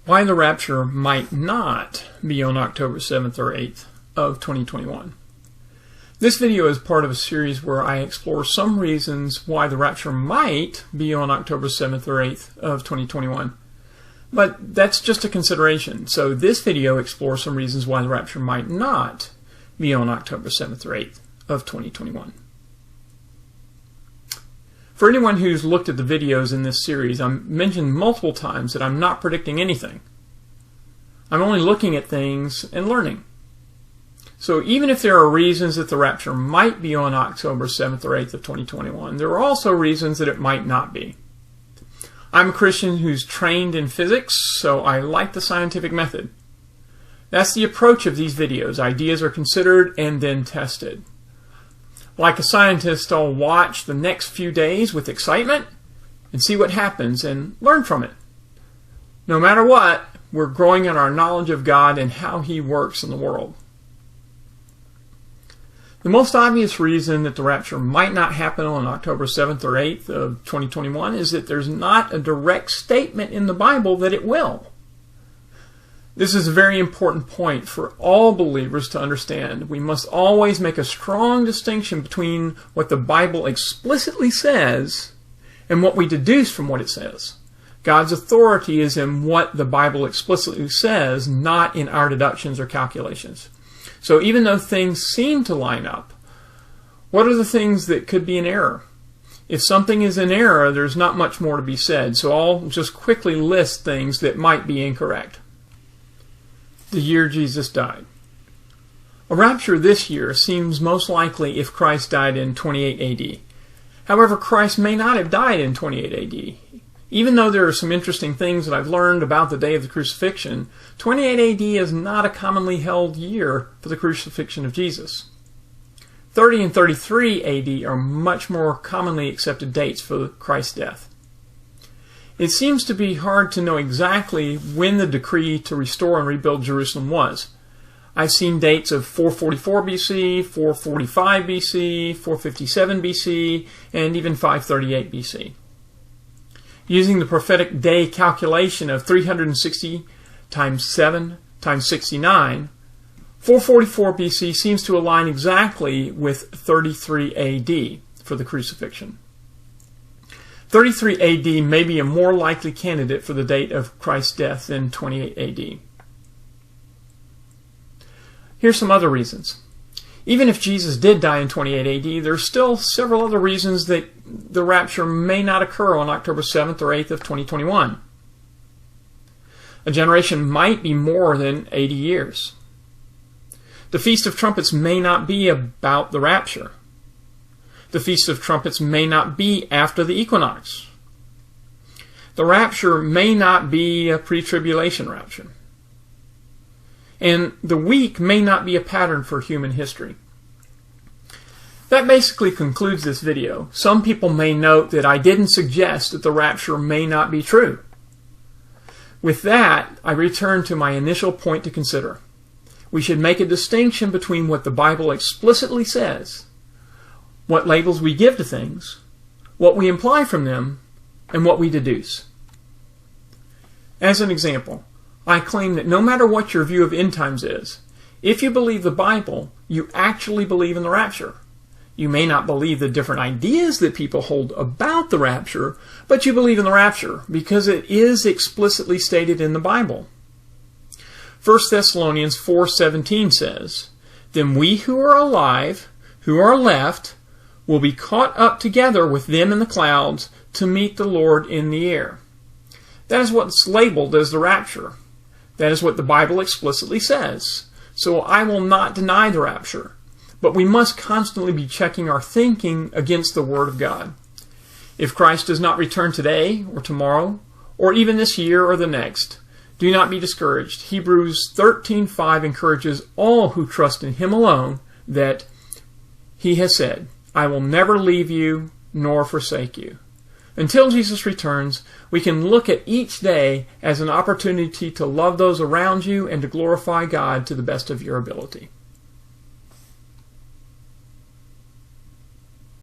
Why the rapture might not be on October 7th or 8th of 2021. This video is part of a series where I explore some reasons why the rapture might be on October 7th or 8th of 2021. But that's just a consideration. So this video explores some reasons why the rapture might not be on October 7th or 8th of 2021. For anyone who's looked at the videos in this series, I mentioned multiple times that I'm not predicting anything. I'm only looking at things and learning. So even if there are reasons that the rapture might be on October 7th or 8th of 2021, there are also reasons that it might not be. I'm a Christian who's trained in physics, so I like the scientific method. That's the approach of these videos. Ideas are considered and then tested. Like a scientist, I'll watch the next few days with excitement and see what happens and learn from it. No matter what, we're growing in our knowledge of God and how He works in the world. The most obvious reason that the rapture might not happen on October 7th or 8th of 2021 is that there's not a direct statement in the Bible that it will. This is a very important point for all believers to understand. We must always make a strong distinction between what the Bible explicitly says and what we deduce from what it says. God's authority is in what the Bible explicitly says, not in our deductions or calculations. So even though things seem to line up, what are the things that could be in error? If something is in error, there's not much more to be said. So I'll just quickly list things that might be incorrect. The year Jesus died. A rapture this year seems most likely if Christ died in 28 AD. However, Christ may not have died in 28 AD. Even though there are some interesting things that I've learned about the day of the crucifixion, 28 AD is not a commonly held year for the crucifixion of Jesus. 30 and 33 AD are much more commonly accepted dates for Christ's death. It seems to be hard to know exactly when the decree to restore and rebuild Jerusalem was. I've seen dates of 444 BC, 445 BC, 457 BC, and even 538 BC. Using the prophetic day calculation of 360 times 7 times 69, 444 BC seems to align exactly with 33 AD for the crucifixion. 33 AD may be a more likely candidate for the date of Christ's death than 28 AD. Here's some other reasons. Even if Jesus did die in 28 AD, there's still several other reasons that the rapture may not occur on October 7th or 8th of 2021. A generation might be more than 80 years. The Feast of Trumpets may not be about the rapture. The Feast of Trumpets may not be after the equinox. The rapture may not be a pre-tribulation rapture. And the week may not be a pattern for human history. That basically concludes this video. Some people may note that I didn't suggest that the rapture may not be true. With that, I return to my initial point to consider. We should make a distinction between what the Bible explicitly says, what labels we give to things, what we imply from them, and what we deduce. As an example, I claim that no matter what your view of end times is, if you believe the Bible, you actually believe in the rapture. You may not believe the different ideas that people hold about the rapture, but you believe in the rapture because it is explicitly stated in the Bible. 1 Thessalonians 4:17 says, "Then we who are alive, who are left, will be caught up together with them in the clouds to meet the Lord in the air." That is what's labeled as the rapture. That is what the Bible explicitly says. So I will not deny the rapture. But we must constantly be checking our thinking against the Word of God. If Christ does not return today or tomorrow, or even this year or the next, do not be discouraged. Hebrews 13:5 encourages all who trust in Him alone that He has said, "I will never leave you nor forsake you." Until Jesus returns, we can look at each day as an opportunity to love those around you and to glorify God to the best of your ability.